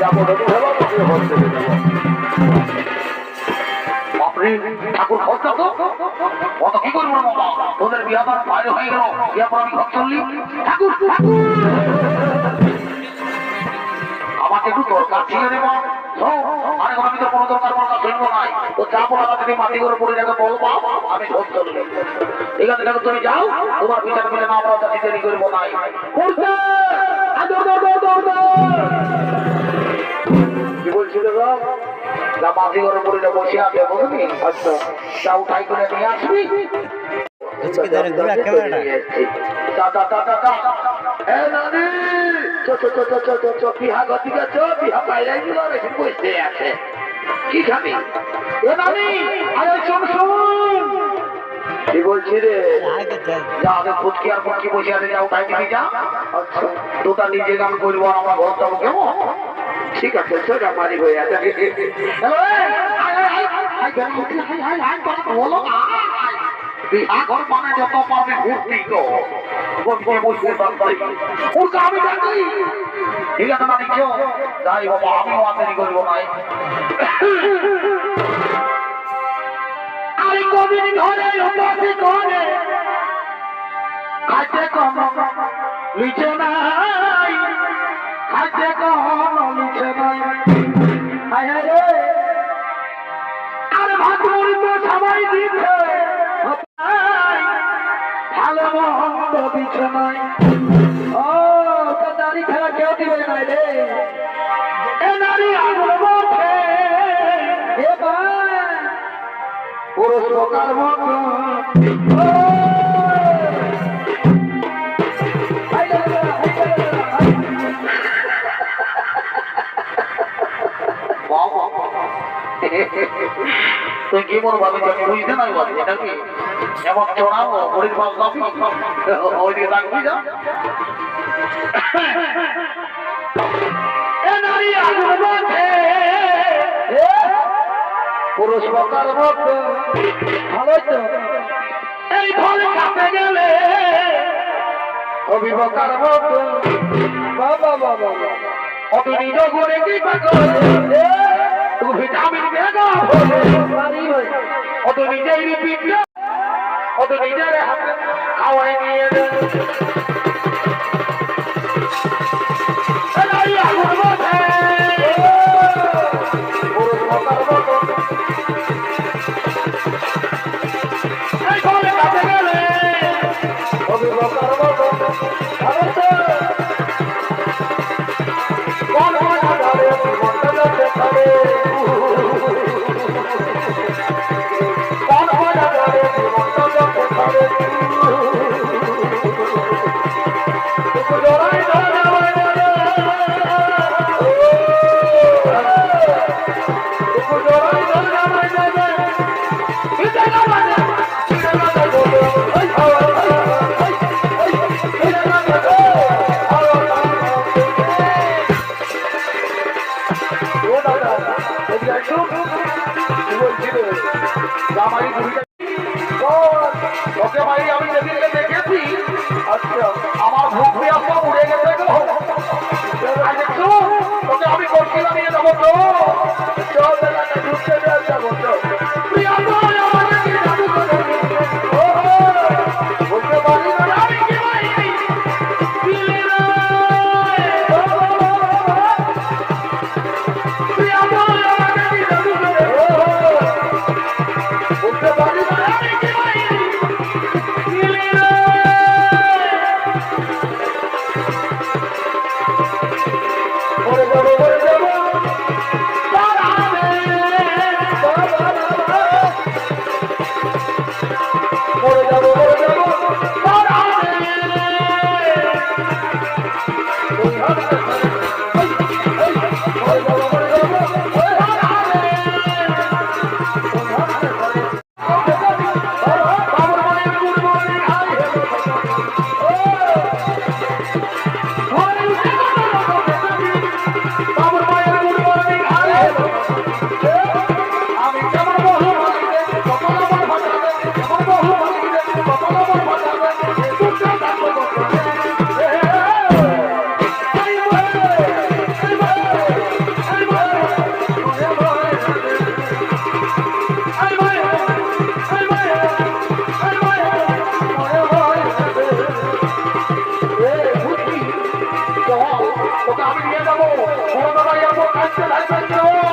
যাবো নদী হলো হচ্ছে ঠাকুর খরচা তো কত কি করবো তোদের বিয়া তো বাইরে হয়ে গেল বিয়া পর আমি ঘর চললি ঠাকুর আমাকে একটু দরকার ছিল রে মা আরে আমি তো কোনো দরকার শুনবো নাই তো যা বলা তুমি মাটি করে পড়ে যাবে বলবো আমি ঘর চলবো ঠিক আছে দেখো তুমি যাও তোমার বিচার মিলে না আমরা যাতে দেরি করবো নাই কি বলছিল যা মাটি করে পড়ে বসে আছে বুঝলি আচ্ছা যা উঠাই করে নিয়ে আসবি কি খাবি কি বলছি রে যা আগে ফুটকি আর ফুটকি বসে আছে যা উঠাই দিবি যা দুটা নিজে গান করবো আমরা ঘর যাবো কেমন ঠিক আছে সোজা মারি হয়ে আছে বিহাঘর মানে যত পাবে ঘুরতি তো ঠিক আছে মানে কেউ যাই বাবা আমিও আদারি করবো নাই আমি কদিন ধরে উপাসি করে খাইতে কম লিচে নাই খাইতে কম লিচে নাই আর ভাতুর তো সবাই দিচ্ছে ভালো মন্দ দিচ্ছে নাই ও দাড়ি খেলা কেউ দিবে নাই রে এ নারী আগুন বসে এবার পুরুষ প্রকার মতো তুই কি মনে ভাবি বুঝতে নাই বলি এটা কি এমন চড়াবো হরির ভাব কাপি ওইদিকে রাখবি যা পুরুষ বকার মতো ভালো তো এই ফল কাপে গেলে অভিবকার মতো বাবা বাবা অত নিজ ঘুরে কি পাগল তুমি ভিটামিন বেগা অত নিজেই রিপিট অত নিজের হাতে খাওয়াই নিয়ে আমার ভূত উড়ে গেছে আমি করছিলাম নিয়ে যাবো তো বলতে পারি আমি নিয়ে যাবো বড় দাদা এরপর কাছে থাকবেন